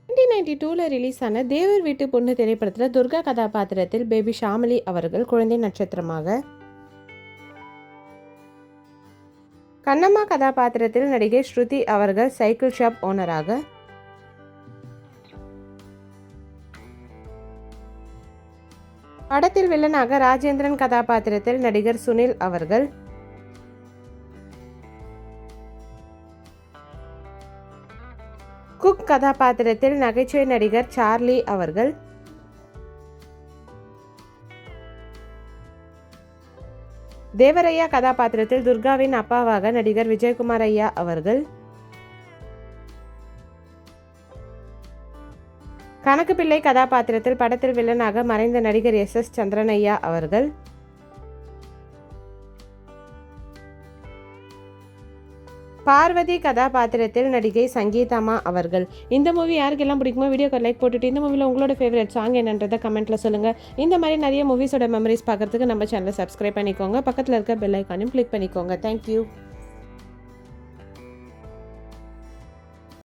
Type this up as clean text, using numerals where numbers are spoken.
1992 release ஆன தேவர் வீட்டு பொண்ணு திரைப்படத்தில் துர்கா கதாபாத்திரத்தில் பேபி ஷாமிலி அவர்கள் குழந்தை நட்சத்திரமாக, கண்ணம்மா கதாபாத்திரத்தில் நடிகை ஸ்ருதி அவர்கள் சைக்கிள் ஷாப் ஓனராக, படத்தில் வில்லனாக ராஜேந்திரன் கதாபாத்திரத்தில் நடிகர் சுனில் அவர்கள், குக் கதாபாத்திரத்தில் நகைச்சுவை நடிகர் சார்லி அவர்கள், தேவரையா கதாபாத்திரத்தில் துர்காவின் அப்பாவாக நடிகர் விஜயகுமார் ஐயா அவர்கள், கணக்கு பிள்ளை கதாபாத்திரத்தில் படத்தில் வில்லனாக மறைந்த நடிகர் SS சந்திரனையா அவர்கள், பார்வதி கதாபாத்திரத்தில் நடிகை சங்கீதாமா அவர்கள். இந்த மூவி யாருக்கெல்லாம் பிடிக்குமோ வீடியோக்கு லைக் போட்டுட்டு இந்த மூவியில் உங்களோட ஃபேவரட் சாங் என்னன்றதை கமெண்ட்ல சொல்லுங்கள். இந்த மாதிரி நிறைய மூவிஸோட மெமரிஸ் பார்க்கறதுக்கு நம்ம சேனலை சப்ஸ்கிரைப் பண்ணிக்கோங்க. பக்கத்தில் இருக்க பெல் ஐக்கானையும் கிளிக் பண்ணிக்கோங்க. தேங்க்யூ.